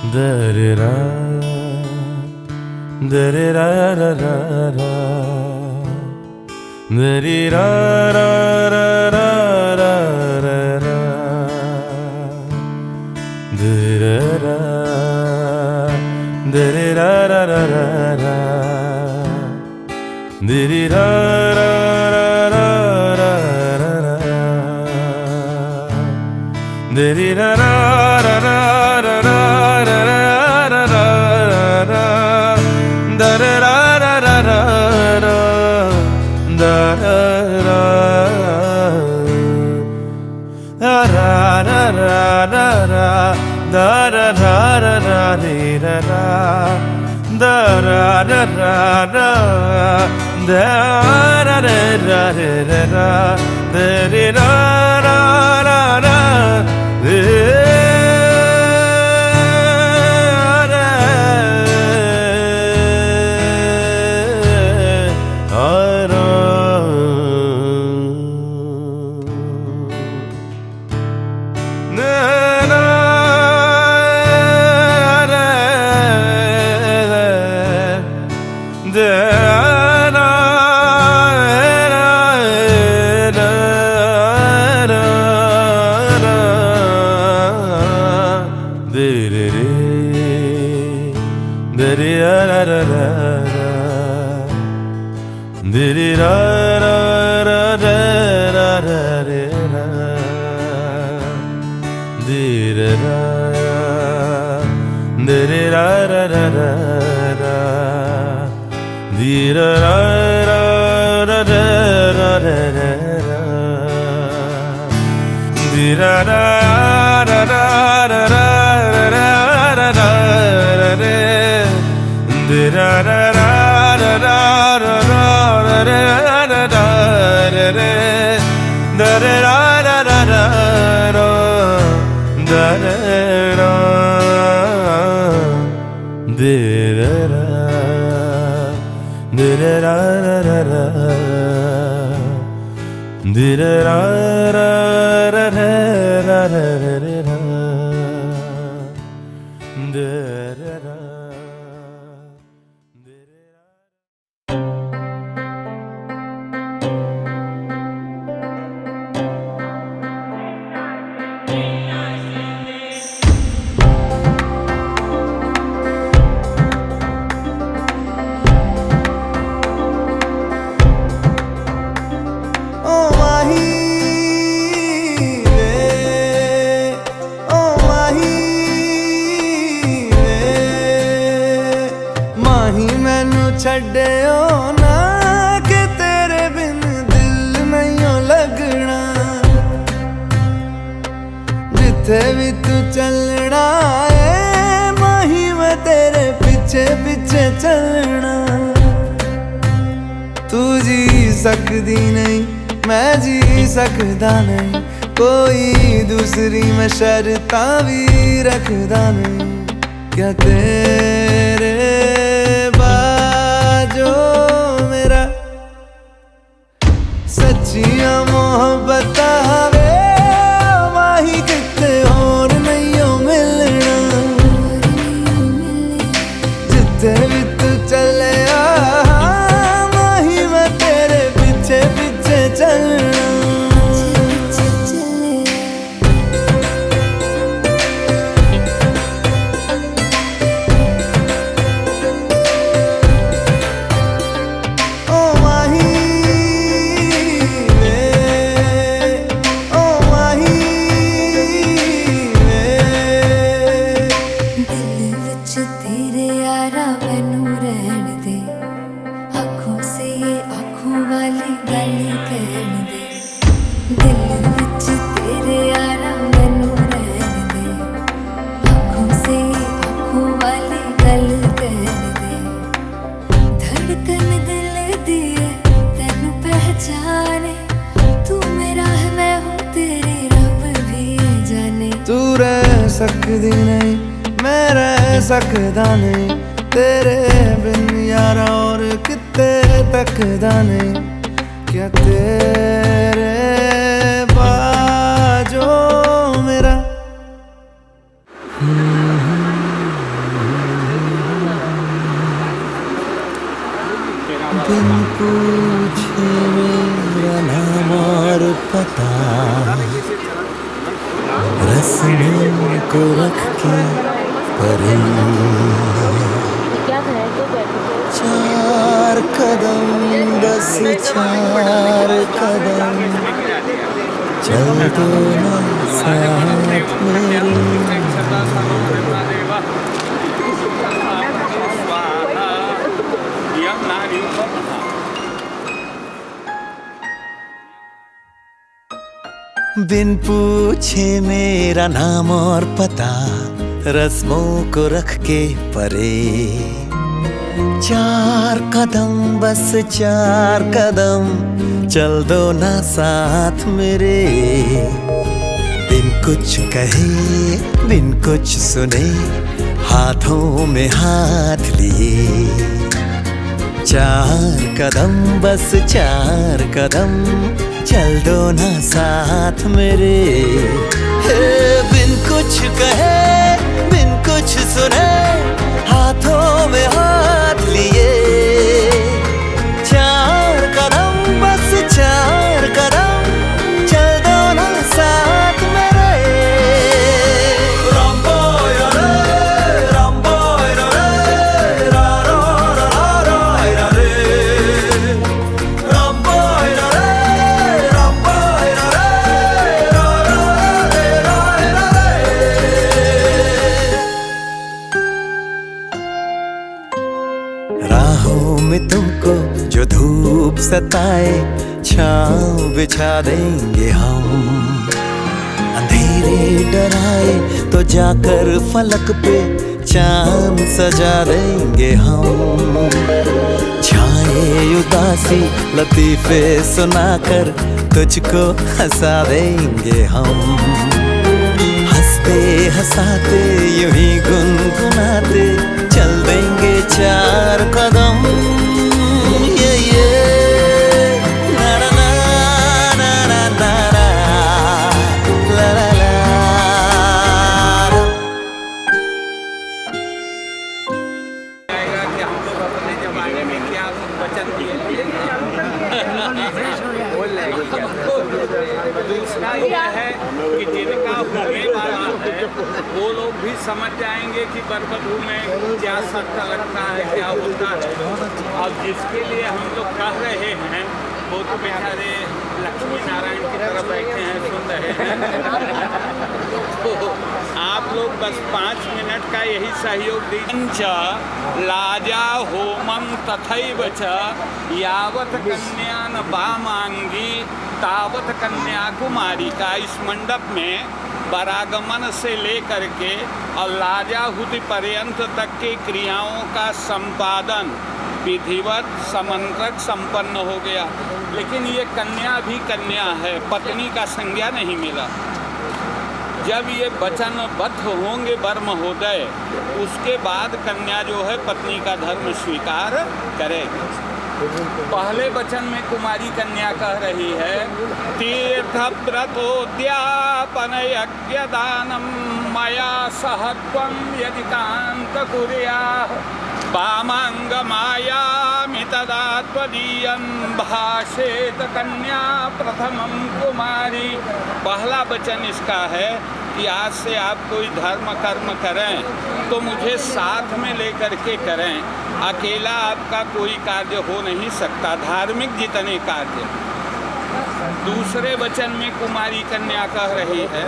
Da-da-da, da-da-da-da-da-da, da-da-da-da-da-da-da, da-da-da, da-da-da-da-da-da, छड्डियो ना कि तेरे बिन दिल नहीं लगना, जिथे भी तू चलना है माही मैं तेरे पीछे पीछे चलना। तू जी सकदी नहीं मैं जी सकदा नहीं, कोई दूसरी मैं शर्तां भी रखदा नहीं। क्या तेरे जो मेरा सच्चियां मोहब्बत वे माही किते और नहीं हो मिलना, जिथे भी तू चले माही मैं तेरे पीछे पीछे चलना। सकदी नहीं मैं रह सकदा नहीं, तेरे बिन यारा और किते तकदा नहीं। क्या तेरे बाजो मेरा रस्मों को रख के परे, चार कदम बस चार कदम चल दो ना साथ मेरे। बिन पूछे मेरा नाम और पता, रस्मों को रख के परे, चार कदम बस चार कदम चल दो ना साथ मेरे। बिन कुछ कहे बिन कुछ सुने, हाथों में हाथ लिए, चार कदम बस चार कदम चल दो ना साथ मेरे। बिन कुछ कहे बिन कुछ सुने, हाथों में हाथ लिए, चार कदम बस चार कदम चल दो ना साथ मेरे। राहों में तुमको जो धूप सताए, छाँव बिछा देंगे हम। अंधेरे डराए तो जाकर फलक पे चांद सजा देंगे हम। छाए उदासी लतीफे सुनाकर तुझको हंसा देंगे हम। हंसते हंसाते यूं ही गुनगुनाते चल देंगे चार कदम। ये ना ना ना ना ना ना ना, ला ला ला। कि हम लोग अपने जमाने में क्या वचन दिए थे। दूसरा यह है कि जिनका होने वाला है वो लोग भी समझ जाएंगे कि बरबधू में क्या शर्त लगता है, क्या होता है। और जिसके लिए हम लोग कह रहे हैं वो तो बेचारे लक्ष्मी नारायण की तरफ बैठे हैं, सुन रहे हैं। तो आप लोग बस 5 मिनट का यही सहयोग दीजिए। लाजा होमम तथैव च यावत कन्या न वामांगी तावत कन्याकुमारी का इस मंडप में परागमन से लेकर के और लाजाहुति पर्यंत तक की क्रियाओं का संपादन विधिवत समन्वयक संपन्न हो गया। लेकिन ये कन्या भी कन्या है, पत्नी का संज्ञा नहीं मिला। जब ये वचनबद्ध होंगे वर महोदय, उसके बाद कन्या जो है पत्नी का धर्म स्वीकार करेगी। पहले वचन में कुमारी कन्या कह रही है, तीर्थ व्रतोद्यापन यज्ञ दानम मया सह त्वं यदि कांत कुर्याः वामांग मायामि तदा त्वदीयं भाषेत कन्या प्रथमं कुमारी। पहला वचन इसका है कि आज से आप कोई धर्म कर्म करें तो मुझे साथ में लेकर के करें, अकेला आपका कोई कार्य हो नहीं सकता, धार्मिक जितने कार्य। दूसरे वचन में कुमारी कन्या कह रही है,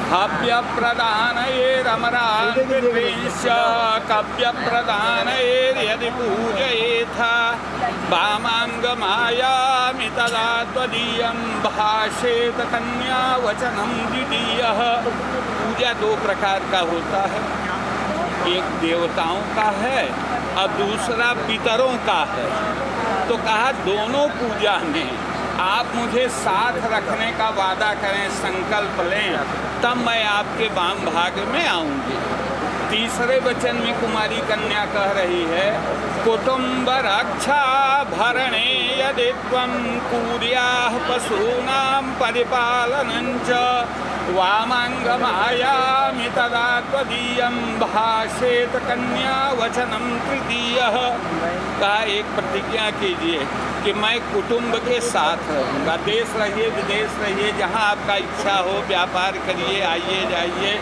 हव्य प्रदान ये रमरान कव्य प्रदान यदि पूजयेथा वामांग मायामि तदा त्वदीयं भाषेत कन्या वचनम द्वितीयः। पूजा 2 प्रकार का होता है, एक देवताओं का है और दूसरा पितरों का है। तो कहा दोनों पूजा में आप मुझे साथ रखने का वादा करें, संकल्प लें, तब मैं आपके वाम भाग में आऊँगी। तीसरे वचन में कुमारी कन्या कह रही है, कुटुंब रक्षा भरणे यदि त्वं कुर्याः पशूनां परिपालनं च वामांग मायामि तदा त्वदीयं भाषेत कन्या वचनम तृतीयः। कहा एक प्रतिज्ञा कीजिए कि मैं कुटुंब के साथ रहूँगा, देश रहिए विदेश रहिए जहाँ आपका इच्छा हो, व्यापार करिए, आइए जाइए,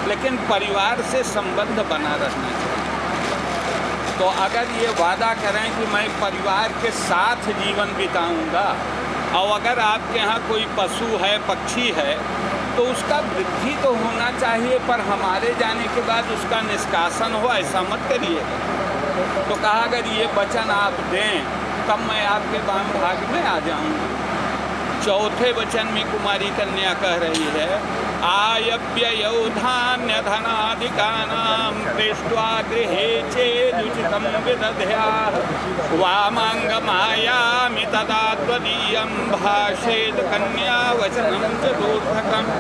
लेकिन परिवार से संबंध बना रहना चाहिए। तो अगर ये वादा करें कि मैं परिवार के साथ जीवन बिताऊंगा, और अगर आपके यहाँ कोई पशु है, पक्षी है, तो उसका वृद्धि तो होना चाहिए, पर हमारे जाने के बाद उसका निष्कासन हो, ऐसा मत करिए। तो कहा अगर ये वचन आप दें तब मैं आपके वाम भाग में आ जाऊंगी। चौथे वचन में कुमारी कन्या कह रही है, आयव्ययो धान्य धनादिकानां दृष्ट्वा गृहे चेदुचितं विदध्याः वामांगमायामि तदा त्वदीयं भाषेत कन्या वचनं चतुर्थकम्।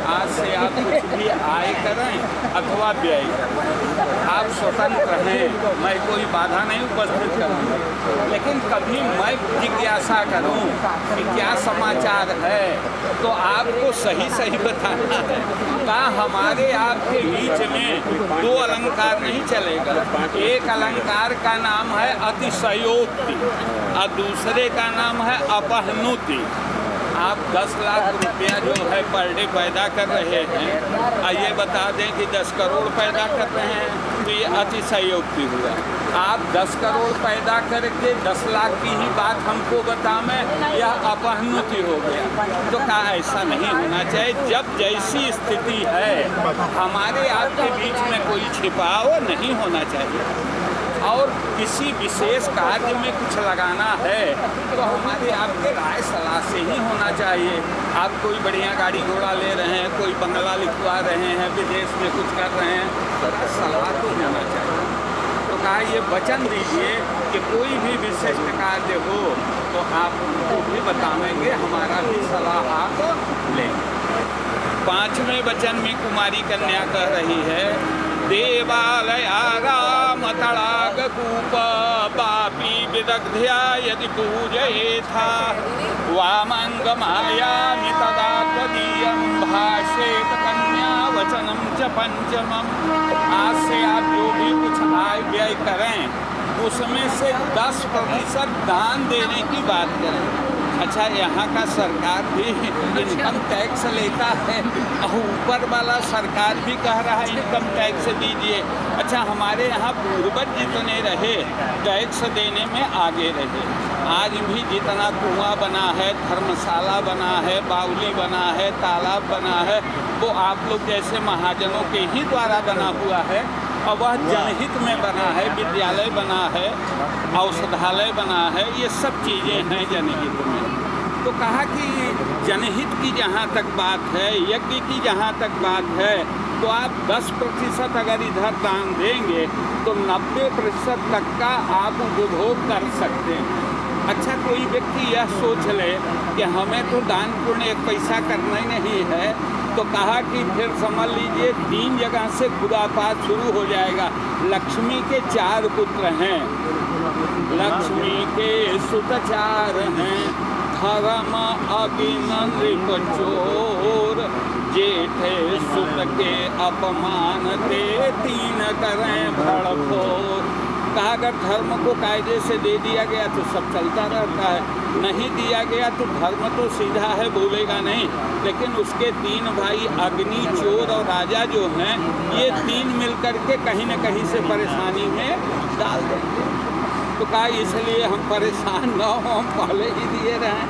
आज से आप कुछ भी आय करें अथवा व्यय करें, आप स्वतंत्र हैं, मैं कोई बाधा नहीं उपस्थित करूँगा, लेकिन कभी मैं जिज्ञासा करूँ कि क्या समाचार है तो आपको सही सही बताना है। कहा हमारे आपके बीच में दो अलंकार नहीं चलेगा। एक अलंकार का नाम है अतिशयोक्ति और दूसरे का नाम है अपहनुति। आप 10 लाख रुपया जो है पर डे पैदा कर रहे हैं, आइए बता दें कि 10 करोड़ पैदा कर रहे हैं, तो ये अतिशयोक्ति हुआ। आप 10 करोड़ पैदा करके 10 लाख की ही बात हमको बताएं, यह अपहनुति हो गया। तो कहा ऐसा नहीं होना चाहिए। जब जैसी स्थिति है हमारे आपके बीच में कोई छिपाव नहीं होना चाहिए, और किसी विशेष कार्य में कुछ लगाना है तो हमारे आपके राय सलाह से ही होना चाहिए। आप कोई बढ़िया गाड़ी घोड़ा ले रहे हैं, कोई बंगला लिखवा रहे हैं, विदेश में कुछ कर रहे हैं, तो सलाह तो होना चाहिए। तो कहा ये वचन दीजिए कि कोई भी विशिष्ट कार्य हो तो आप उनको भी बताएंगे, हमारा भी सलाह आप लेंगे। 5वें वचन में कुमारी कन्या कह रही है, देवालयाराम तड़ाग कूप पापी विदग्ध्या यदि पूजयेथा वामंगमायामि तदा त्वदीयं भाषेत कन्या वचनम च पंचमम। आज से आप जो भी कुछ आय व्यय करें उसमें से 10% दान देने की बात करें। अच्छा, यहाँ का सरकार भी इनकम टैक्स लेता है और ऊपर वाला सरकार भी कह रहा है इनकम टैक्स दीजिए। अच्छा, हमारे यहाँ पूर्वज जितने रहे टैक्स देने में आगे रहे, आज भी जितना कुआं बना है, धर्मशाला बना है, बावली बना है, तालाब बना है, वो आप लोग जैसे महाजनों के ही द्वारा बना हुआ है, और वह जनहित में बना है। विद्यालय बना है, औषधालय बना है, ये सब चीज़ें हैं जनहित में। तो कहा कि जनहित की जहाँ तक बात है, यज्ञ की जहाँ तक बात है, तो आप 10% अगर इधर दान देंगे तो 90% तक का आप उपभोग कर सकते हैं। अच्छा, कोई व्यक्ति यह सोच ले कि हमें तो दान पुण्य एक पैसा करना ही नहीं है, तो कहा कि फिर समझ लीजिए 3 जगह से खुदापात शुरू हो जाएगा। लक्ष्मी के 4 पुत्र हैं, लक्ष्मी के सुत 4 हैं, धर्म अगिन नृप चोर, जेठे सुत के अपमान ते 3 करें भड़फोर। कहा अगर धर्म को कायदे से दे दिया गया तो सब चलता रहता है, नहीं दिया गया तो धर्म तो सीधा है, बोलेगा नहीं, लेकिन उसके 3 भाई अग्नि, चोर और राजा जो हैं, ये 3 मिलकर के कहीं न कहीं से परेशानी में डाल देंगे। तो कहा इसलिए हम परेशान न हो, हम पहले ही दिए रहें।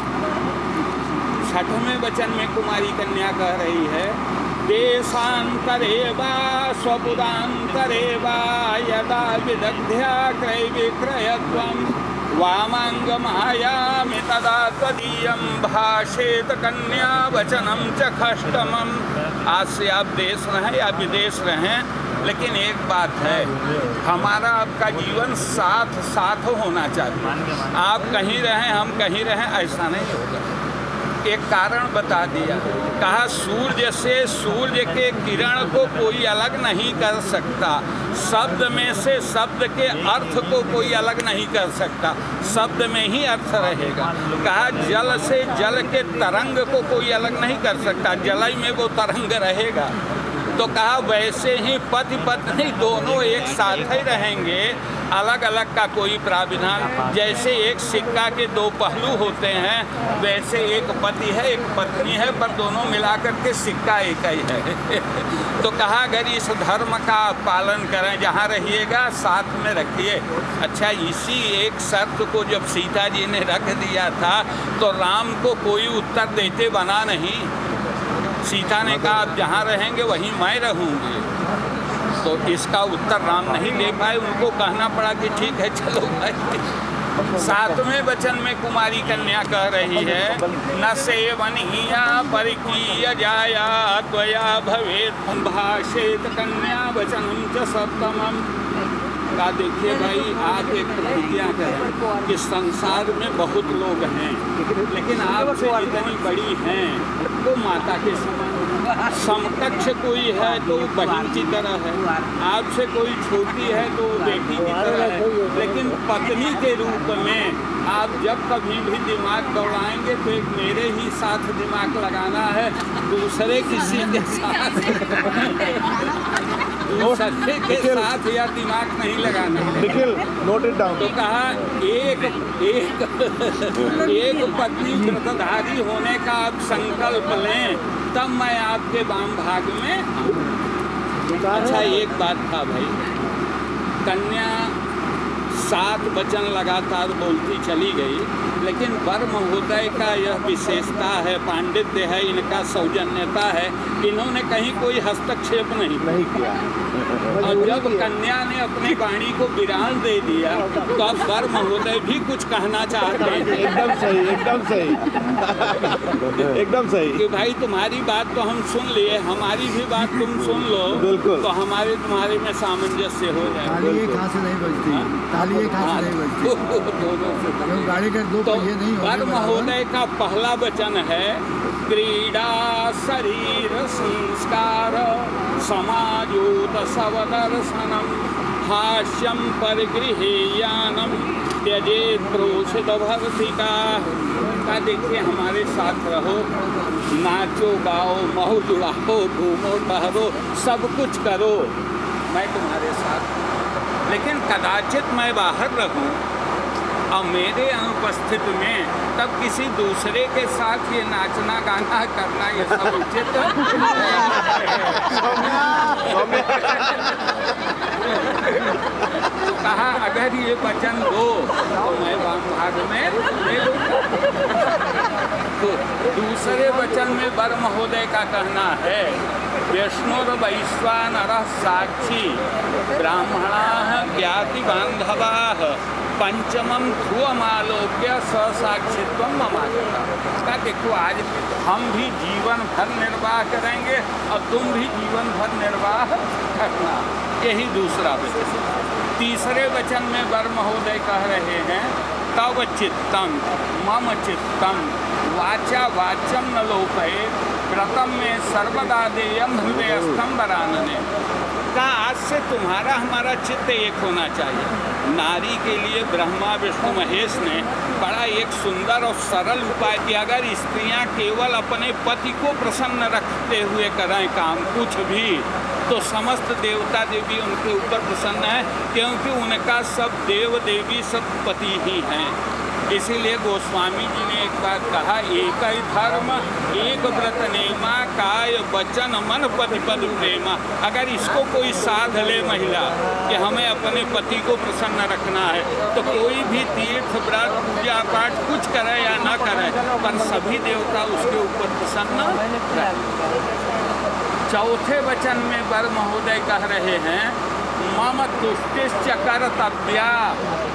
6वें वचन में कुमारी कन्या कह रही है, देशांतरे वा स्वपुरांतरे वा यदा विदग्ध्या क्रय विक्रयत्वं वामांगमायामि तदा त्वदीयं भाषेत कन्या वचनम च षष्ठमम्। आज से आप देश रहें या विदेश रहें, लेकिन एक बात है, हमारा आपका जीवन साथ साथ होना चाहिए। आप कहीं रहें हम कहीं रहें, ऐसा नहीं होगा। एक कारण बता दिया, कहा सूर्य से सूर्य के किरण को कोई अलग नहीं कर सकता, शब्द में से शब्द के अर्थ को कोई अलग नहीं कर सकता, शब्द में ही अर्थ रहेगा। कहा जल से जल के तरंग को कोई अलग नहीं कर सकता, जलय में वो तरंग रहेगा। तो कहा वैसे ही पति पत्नी दोनों एक साथ ही रहेंगे, अलग अलग का कोई प्राविधान। जैसे एक सिक्का के दो पहलू होते हैं, वैसे एक पति है एक पत्नी है, पर दोनों मिलाकर के सिक्का एक ही है। तो कहा अगर इस धर्म का पालन करें, जहाँ रहिएगा साथ में रखिए। अच्छा, इसी एक शर्त को जब सीता जी ने रख दिया था तो राम को कोई उत्तर देते बना नहीं। सीता ने कहा आप जहाँ रहेंगे वहीं मैं रहूँगी। तो इसका उत्तर राम नहीं दे पाए, उनको कहना पड़ा कि ठीक है चलो भाई। 7वें वचन में कुमारी कन्या कह रही है, न सेवनिया परिकीय जाया त्वया भवेत् भाषेत कन्या वचनम च सप्तमम। का देखिए भाई, आप एक प्रतिज्ञा करें कि संसार में बहुत लोग हैं, लेकिन आपसे इतनी बड़ी हैं तो माता के समान, समकक्ष कोई है तो बहन की तरह है, आपसे कोई छोटी है तो बेटी की तरह है, लेकिन पत्नी के रूप में आप जब कभी भी दिमाग दौड़ाएंगे तो एक मेरे ही साथ दिमाग लगाना है, दूसरे किसी के साथ दूसरे के साथ या दिमाग नहीं लगाना है। Note it down. तो कहा एक पत्नी व्रतधारी होने का आप संकल्प लें, तब मैं आपके वाम भाग में। अच्छा, एक बात था भाई, कन्या 7 वचन लगातार बोलती चली गई, लेकिन वर महोदय का यह विशेषता है, पांडित्य है, इनका सौजन्यता है, इन्होंने कहीं कोई हस्तक्षेप नहीं किया। और जब कन्या ने अपनी वाणी को विराम दे दिया तो अब वर महोदय भी कुछ कहना चाहते हैं। एकदम सही, एकदम सही, एकदम सही कि भाई तुम्हारी बात तो हम सुन लिए, हमारी भी बात तुम सुन लो, बिल्कुल, तो हमारे तुम्हारे में सामंजस्य हो जाए। ताली एक हाथ से नहीं बजती, ताली एक हाथ से नहीं बजती, दोनों से। गाड़ी के दो तो पहिए नहीं होंगे। वर महोदय का पहला वचन है, क्रीडा शरीर संस्कार समायोत सवदर्शनम हास्यम परिगृहेयानम त्यजेत क्रोशित भर्तिका। का देखिए हमारे साथ रहो, नाचो गाओ मौज उड़ाओ, घूमो टहरो, सब कुछ करो, मैं तुम्हारे साथ हूँ। लेकिन कदाचित मैं बाहर रहूँ और मेरे अनुपस्थित में तब किसी दूसरे के साथ ये नाचना गाना करना ये सब उचित तो कहा अगर ये वचन दो तो मैं वाम भाग में ले लूँगा। तो दूसरे वचन में वर महोदय का कहना है, विष्णुर वैश्वानरः साक्षी ब्राह्मणाः ज्ञाति बान्धवाः पंचमम ध्रुवमालोक्य ससाक्षित्वम ममागता। का देखो आज हम भी जीवन भर निर्वाह करेंगे और तुम भी जीवन भर निर्वाह करना, यही दूसरा वचन। तीसरे वचन में वर महोदय कह रहे हैं, तव चित्तम मम चित्तम वाचा वाचम न लोपये व्रतम में सर्वदा देयम हृदयस्थम वरानने। का आज से तुम्हारा हमारा चित्त एक होना चाहिए। नारी के लिए ब्रह्मा विष्णु महेश ने बड़ा एक सुंदर और सरल उपाय किया। अगर स्त्रियां केवल अपने पति को प्रसन्न रखते हुए करें काम कुछ भी, तो समस्त देवता देवी उनके ऊपर प्रसन्न है, क्योंकि उनका सब देव देवी सब पति ही हैं। इसीलिए गोस्वामी जी ने एक बात कहा, एक ही धर्म एक व्रत नेमा काय वचन मन पति पद प्रेमा। अगर इसको कोई साध ले महिला कि हमें अपने पति को प्रसन्न रखना है, तो कोई भी तीर्थ व्रत पूजा पाठ कुछ करे या न करे, पर सभी देवता उसके ऊपर प्रसन्न रहे। चौथे वचन में वर महोदय कह रहे हैं, मम तुष्टिश्च कर्तव्या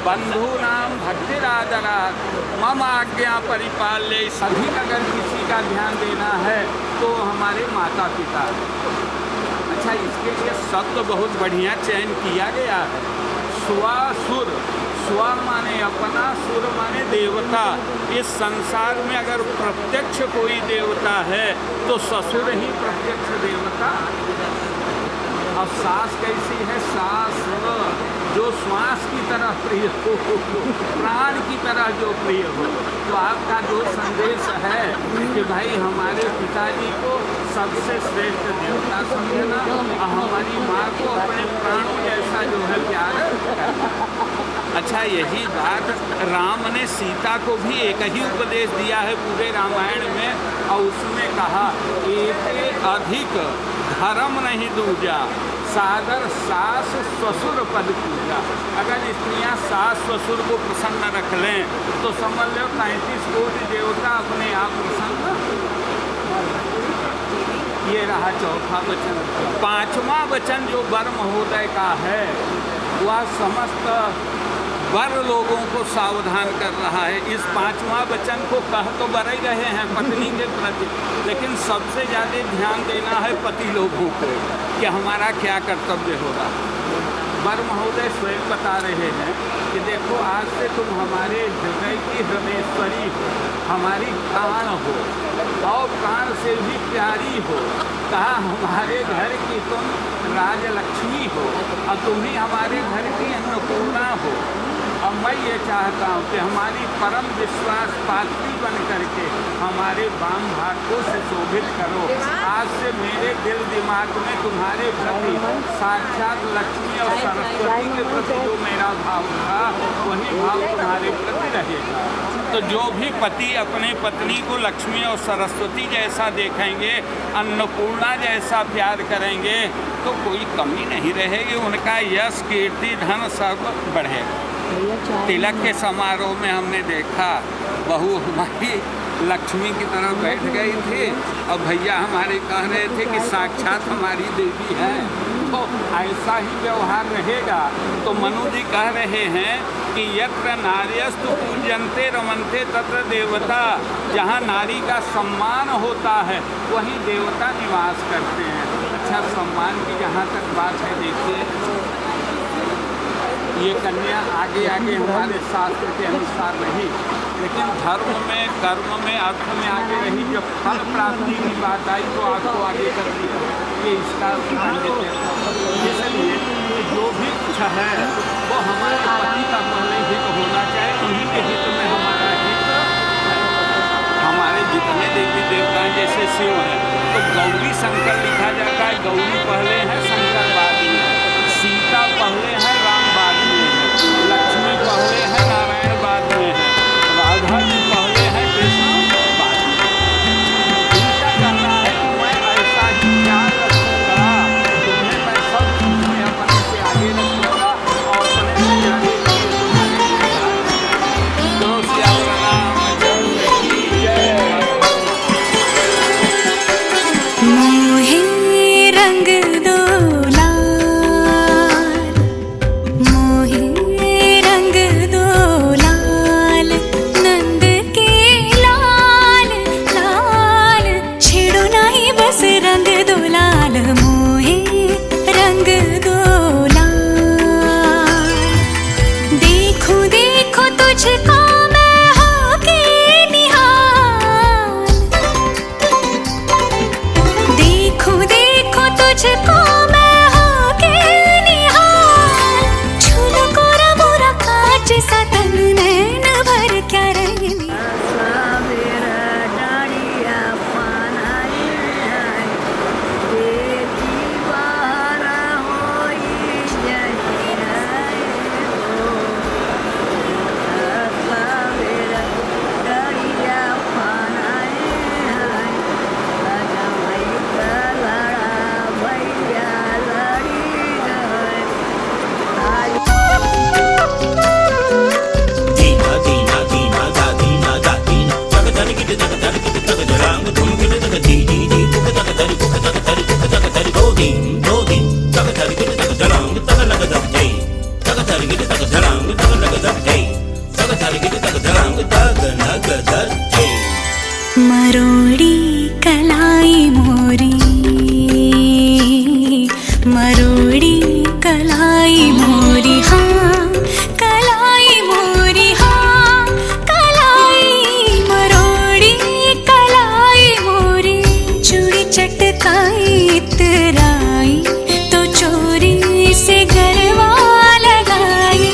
बंधूनाम भक्तिरादरात् मम आज्ञा परिपाल्य। सभी अगर किसी का ध्यान देना है तो हमारे माता पिता। अच्छा, इसके लिए शब्द बहुत बढ़िया चयन किया गया है। स्वासुर, स्व माने अपना, सुर माने देवता। इस संसार में अगर प्रत्यक्ष कोई देवता है तो ससुर ही प्रत्यक्ष देवता। और सास कैसी है? सास जो श्वास की तरह प्रिय हो, प्राण की तरह जो प्रिय हो। तो आपका जो संदेश है कि भाई हमारे पिताजी को सबसे श्रेष्ठ देवता समझना अच्छा यही बात राम ने सीता को भी एक ही उपदेश दिया है पूरे रामायण में, और उसमें कहा एक अधिक धर्म नहीं दूजा, सादर सास ससुर पद पूजा। अगर स्त्रियां सास ससुर को प्रसन्न रख लें तो समझ लो 35 कोटि देवता अपने आप प्रसन्न। ये रहा चौथा वचन। पांचवा वचन जो वर महोदय का है वह समस्त वर लोगों को सावधान कर रहा है। इस पांचवा वचन को कह तो बर ही रहे हैं पत्नी के प्रति, लेकिन सबसे ज़्यादा ध्यान देना है पति लोगों को कि हमारा क्या कर्तव्य होगा। वर महोदय स्वयं बता रहे हैं कि देखो आज से तुम हमारे हृदय की हृदयेश्वरी हो, हमारी प्राण हो और प्राण से भी प्यारी हो। कहा हमारे घर की तुम राजलक्ष्मी हो और तुम ही हमारे घर की अन्नपूर्णा हो। और मैं ये चाहता हूँ कि हमारी परम विश्वास पात्री बन करके हमारे वाम भाग को सुशोभित करो। आज से मेरे दिल दिमाग में तुम्हारे प्रति साक्षात लक्ष्मी और सरस्वती के प्रति जो मेरा भाव था वही भाव तुम्हारे प्रति रहेगा। तो जो भी पति अपने पत्नी को लक्ष्मी और सरस्वती जैसा देखेंगे, अन्नपूर्णा जैसा प्यार करेंगे तो कोई कमी नहीं रहेगी, उनका यश कीर्ति धन सब बढ़ेगा। तिलक के समारोह में हमने देखा बहू हमारी लक्ष्मी की तरह बैठ गई थी और भैया हमारे कह रहे थे कि साक्षात हमारी देवी है। तो ऐसा ही व्यवहार रहेगा। तो मनु जी कह रहे हैं कि यत्र नार्यस्तु पूज्यन्ते रमन्ते तत्र देवता। जहाँ नारी का सम्मान होता है वहीं देवता निवास करते हैं। अच्छा, सम्मान की जहाँ तक बात है, देखिए ये कन्या आगे आगे हमारे शास्त्र के अनुसार रही, लेकिन धर्म में, कर्म में, अर्थ में आगे रही। जब फल प्राप्ति की बात आई तो आपको आगे कर दिया। ये इसका ध्यान देते हैं। इसलिए जो भी कुछ है वो हमारे पति का पहले हित होना चाहिए। उन्हीं के हित में हमारा हित है। हमारे जितने देवी देवता जैसे शिव हैं तो गौरी शंकर लिखा जाता है। गौरी पहले है, शंकर बाद में, सीता पहले है, राम बाद में है, लक्ष्मी पहले है, नारायण बाद में है, राधा जी पहले है, कृष्ण बाद में। इनका कहना है कि मैं ऐसा ही ख्याल रखूँगा, तुम्हें मैं सब चीज़ में अपने से आगे रखूँगा और अपने से आगे तो श्याम रामचंद्र की जय। मोहे रंग दो मरोड़ी कलाई मोरी, मरोड़ी कलाई मोरी, हाँ कलाई मोरी, हाँ कलाई मरोड़ी कलाई मोरी। चूड़ी चटकाई इतराई तो चोरी से गरबा लगाई।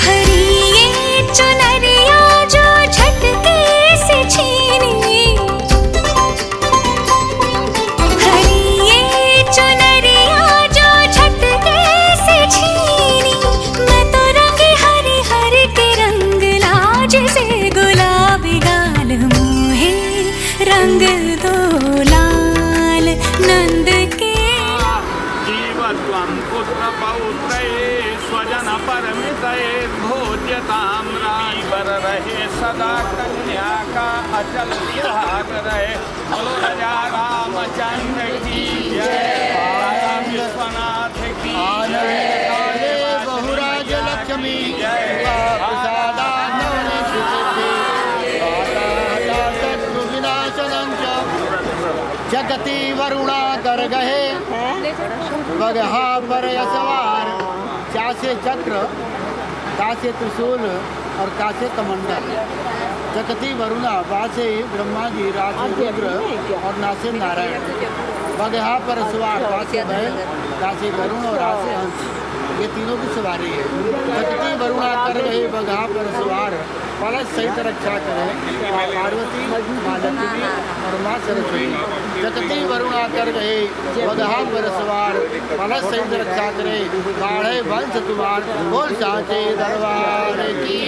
हरी ये चुनरिया जो झटके से छीनी, हरी ये चुनरिया जो झटके त्वं पुत्रपौत्रये स्वजनपरमितये भोज्यतां राजीवर रहे सदा कन्या का अचल विहार रहे। बोलो राजा रामचंद्र की जय, राजा विश्वनाथ की जय, बहुराज लक्ष्मी जय। जगति वरुणा कर गहे बगहा पर यसवार, चासे चक्र कासे त्रिशूल और कासे कमंडल। जगति वरुणा वासे ब्रह्मा जी, रासे रुद्र और नासे नारायण। बगहा पर सवार कासे बैल, कासे वरुण और आसे हंस, ये तीनों की सवारी है। जगति वरुणा कर गए बगहा पर सवार, कलश सहित रक्षा करे माँ पार्वती, माँ लक्ष्मी और माँ सरस्वती। जगति वरुणा कर गए बगहा पर सवार, कलश सहित रक्षा करे गाढ़े वंश तुम्हार। बोल साचे दरबार की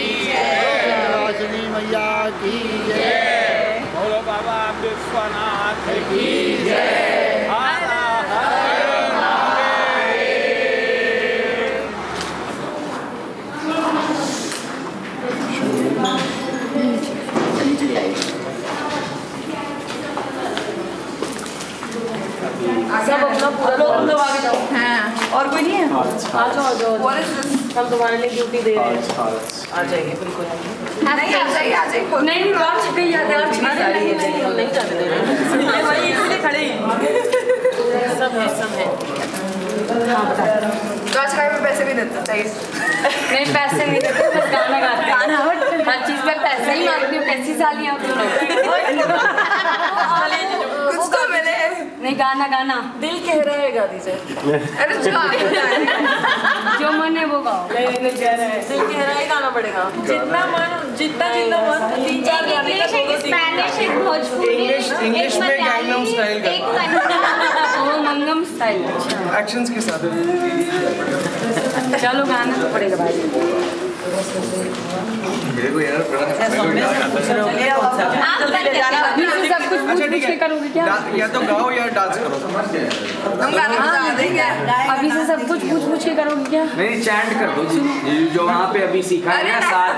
विंध्यवासिनी मैया की जय, बोलो बाबा विश्वनाथ की जय। सब अपना पूरा लोग आगे जाओ। हाँ, और कोई नहीं है? आ जाओ। हम तुम्हारे लिए ड्यूटी दे रहे हैं। आ जाइए, बिल्कुल नहीं, आ जाइए। नहीं बात छिपी जाते हैं, हम नहीं जाने दे रहे, वही इसलिए खड़े हैं। सब है। हाँ बता। तो आज में पैसे भी देते चाहिए? नहीं पैसे नहीं देते, बस गाना गाते हैं। हर चीज़ में पैसे ही मांगते हैं। पैसे साली आप कुछ तो मिले। नहीं गाना दिल कह रहा है गा दीजिए। अरे जो मन है वो गाओ। नहीं कह रहा है, दिल कह रहा है गाना पड़ेगा। जितना मन 3-4 गाने का स्पेनिश, एक भोजपुरी, इंग्लिश में गैंगनम स्टाइल का। वो मंगम स्टाइल एक्शंस के साथ। चलो गाना तो पड़ेगा भाई। मेरे को यार बड़ा अभी से सब कुछ पूछ के करोगे क्या? या तो गाओ या डांस करो। हम गाना बजा देंगे। अभी से सब कुछ पूछ के करोगे क्या? नहीं चैंट कर दो जी, जो वहाँ पे अभी सीखा है ना साथ।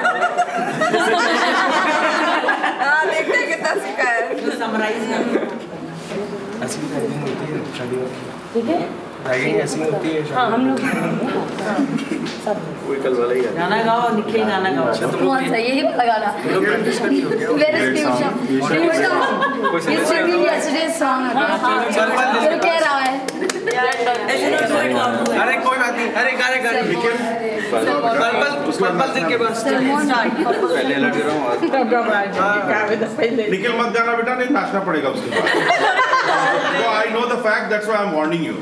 हाँ देखते हैं कितना सीखा है। ऐसी भी रैगिंग होती है शादी में। ठीक है, रैगिंग ऐसी होती है। हाँ हम लोग कोई कल वाला ही गाना गाओ, निखिल गाना गाओ। कौन सा यही वाला गाना? Very special. Yesterday's song है। फिर कह रहा है। अरे कोई बात नहीं। अरे गाने पर्पल दिल के बस पहले लग रहा हूँ आज। निखिल मत जाना बेटा, नहीं नाचना पड़ेगा उसके बाद। So I know the fact, that's why I'm warning you.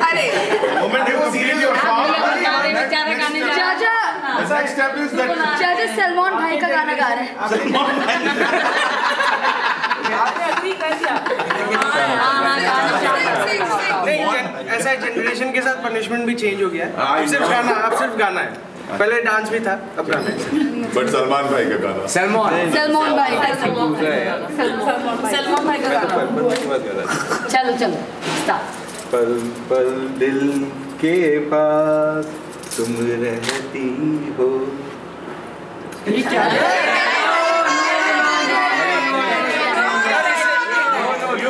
अरे Moment you serious your song, चाचा the next step is that चाचा सलमान भाई का गाना गा रहे हैं। नहीं ऐसा जनरेशन के साथ पनिशमेंट भी चेंज हो गया है। अब सिर्फ गाना है। पहले डांस भी था, अब गाना है। but सलमान भाई का गाना। सलमान भाई का सलमान भाई का गाना। चलो स्टार्ट। पल पल दिल के पास तुम रहती हो।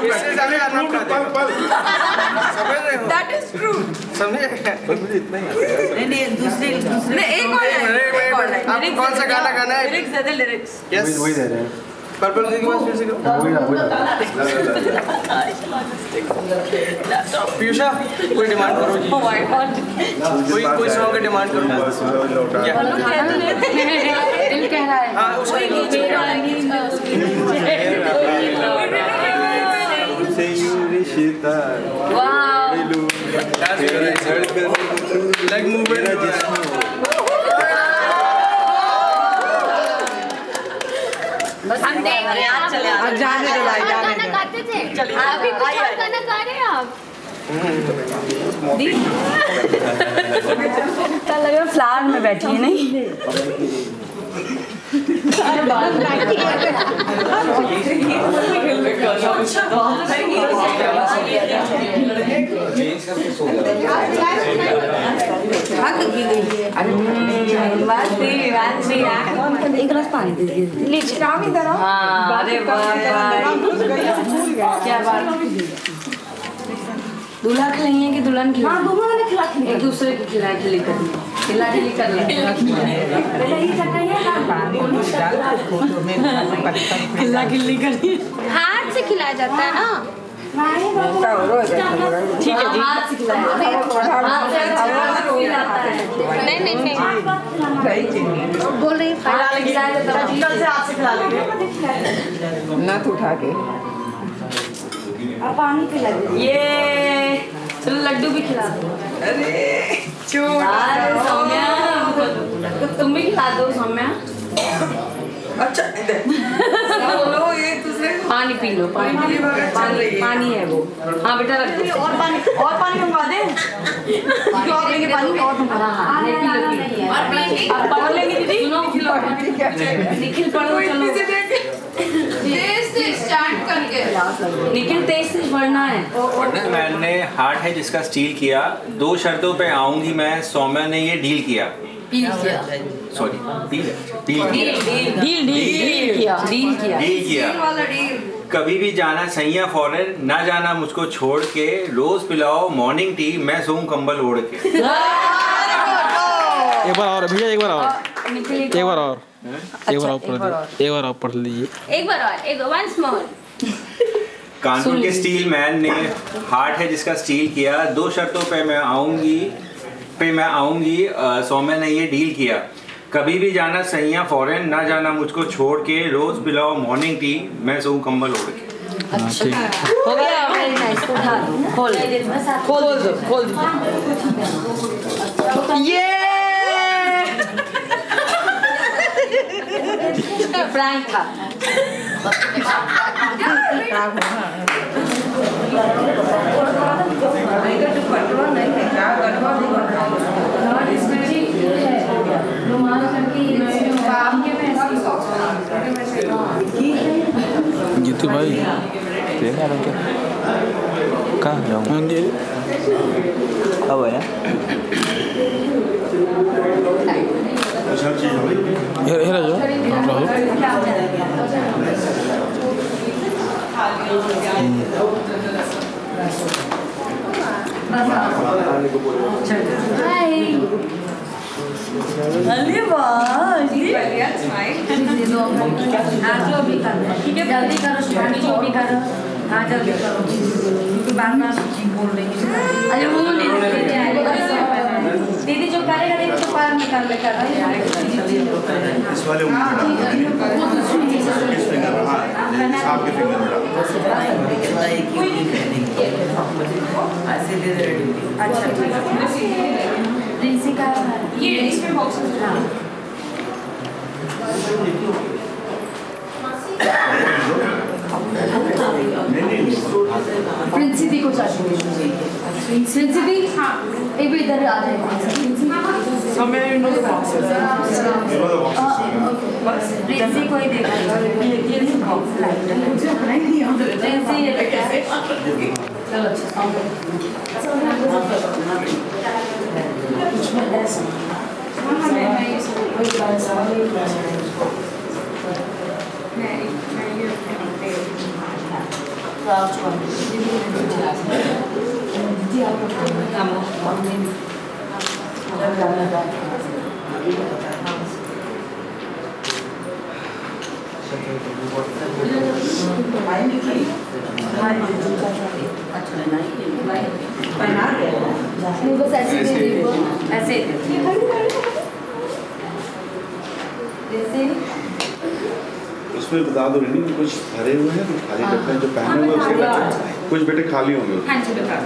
इससे ज्यादा गाना पल पल समझ रहे हो? That is true. समझे? बस मुझे इतना ही आता है। नहीं एक और है। आप कौन सा गाना गाना है? लिरिक्स यस वही दे रहे हैं। पर्पल दिल के पास फिर से करो। पीयूषा कोई डिमांड करो जी। Oh my god. कोई सॉन्ग का डिमांड करो। दिल कह रहा है। हाँ उसका तुमसे यूं रिश्ता वाह लाइक मूवमेंट हम देख रहे हैं आप चले आप जाने दो भाई गाना गाते थे आप भी कुछ और गाना गा रहे हैं आप लग रहा है फ्लावर में बैठी है नहीं चेंज करके सो जाओ। एक गिलास पानी दीजिए। हाँ, अरे वाह, क्या बात। दूल्हा खिलाइए कि दुल्हन खिलाइए? हाँ, दोनों ने खिला, एक दूसरे को खिला खिली कर खिल्ली करिए। हाथ से खिलाया जाता है ना? ठीक है जी, हाथ से खिलाया नहीं नहीं नहीं बोल रही ना तो उठा के पानी पिला दे। ये चलो लड्डू भी खिला दो। अरे सौम्या, तुम भी खिला दो सौम्या। अच्छा बोलो ये दूसरे पानी पी लो, पानी पानी है वो। हाँ बेटा रख दो। और पानी मंगवा दे। और लेंगे पानी और मंगवा। हाँ और पढ़ लेंगे दीदी। निखिल पढ़ो चलो। स्टार्ट करके निखिल तेज से पढ़ना है। मैंने हार्ट है जिसका स्टील किया, 2 शर्तों पे आऊंगी मैं, सौम्या ने ये डील किया। सॉरी डील किया। कभी भी जाना सैया फॉरेन, ना जाना मुझको छोड़ के, रोज पिलाओ मॉर्निंग टी, मैं सोऊं कंबल ओढ़ के। एक बार और भैया, एक बार और पढ़ लीजिए। एक बार और वंस मोर। कानपुर के स्टील मैन ने हार्ट है जिसका स्टील किया, 2 शर्तों पे मैं आऊंगी, सौम्या ने ये डील किया। कभी भी जाना सैया फॉरेन, ना जाना मुझको छोड़ के, रोज पिलाओ मॉर्निंग टी, मैं सोऊं कंबल ओढ़ के। अच्छा हो गया। उठा दो, खोल दो। ये फ्रैंक था। जीतू भाई कहाँ जाऊँगा? अब है हेरा जो अरे वाह, जो भी करो, ठीक है जल्दी करो, जो भी करो। हाँ जल्दी करो, क्योंकि बाद में बोल रही है। अरे वो दीदी जो करेगा देखो तो पार निकाल लेकर इस वाले आपके फिंगर में डालो। अच्छा का ये इसमें बॉक्स प्रिंसी दी को चाहिए। प्रिंसी दी हाँ एक भी इधर आ जाए। प्रिंसी को ही देखा चलो बस ऐसे ऐसे उसमें बता दो नहीं कुछ भरे हुए हैं तो खाली डब्बे जो पहने हुए उसके कुछ बेटे खाली होंगे। हाँ जी बता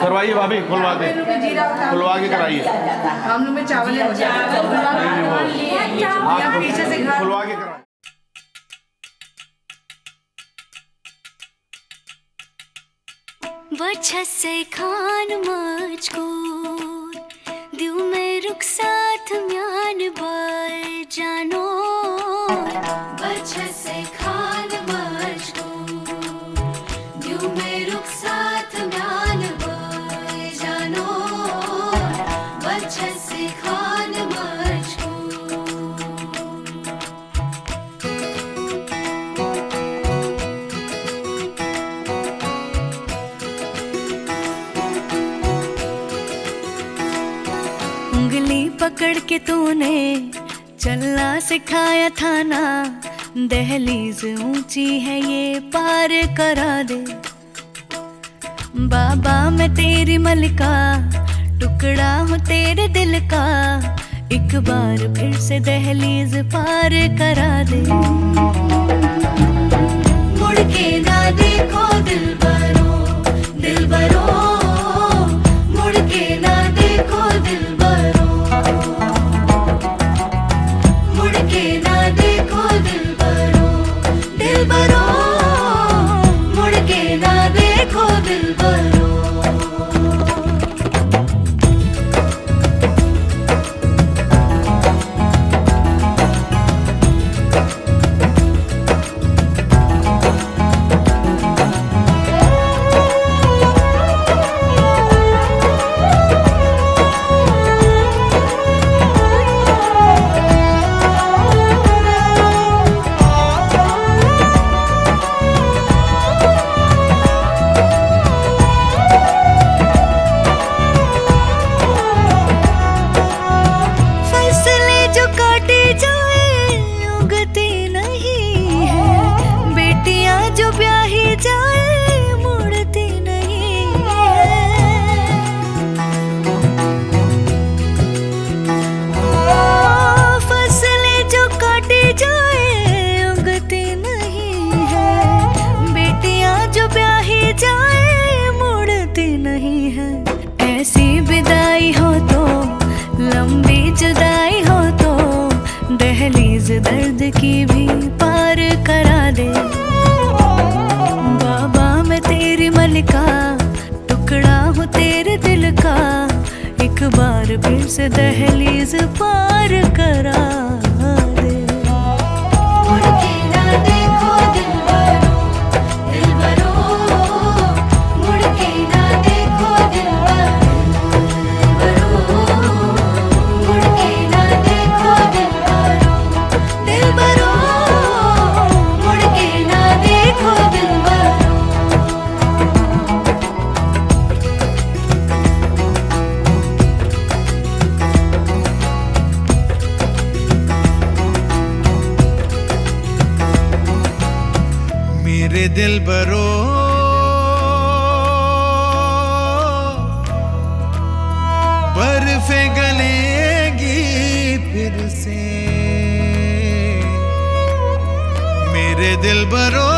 करवाइए भाभी, खुलवा दे, खुलवा के कराइए। हम लोग में चावल है, पीछे से खुलवा के कराइए। वजह से खान मजकूर दिल में रुख साथ म्यान बार जानो वजह से खान मजकूर दिल में रुख साथ म्यान बार जानो वजह से खान पकड़ के तूने चलना सिखाया था ना दहलीज ऊंची है ये पार करा दे बाबा मैं तेरी मलिका टुकड़ा हूँ तेरे दिल का एक बार फिर से दहलीज पार करा दे मुड़ के ना देखो दिलबरो दिलबरो मुड़ के ना देखो दिलबरो मुड़ के ना देखो दिलबरो दिलबरो मुड़ के ना देखो दिलबरो दर्द की भी पार करा दे बाबा मैं तेरी मलिका टुकड़ा हूँ तेरे दिल का एक बार फिर से दहलीज पार करा दे मुड़ के ना देखो दिलबरो दिलबरो मुड़ के ना देखो दिलबरो बर्फे गलेगी फिर से मेरे दिल बरो,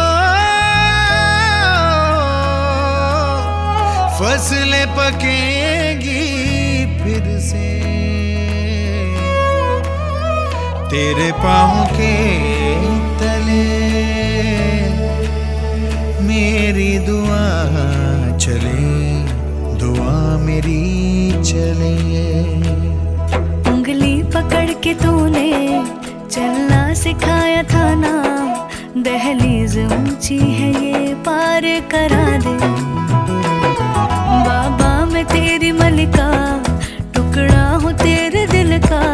फसलें पकेंगी फिर से तेरे पाँव के तले मेरी दुआ चले, दुआ मेरी चले। उंगली पकड़ के तूने चलना सिखाया था ना, दहलीज ऊंची है ये पार करा दे। बाबा मैं तेरी मलिका, टुकड़ा हूँ तेरे दिल का,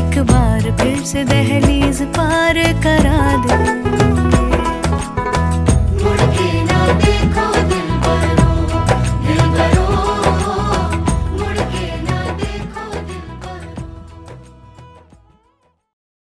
एक बार फिर से दहलीज पार करा दे।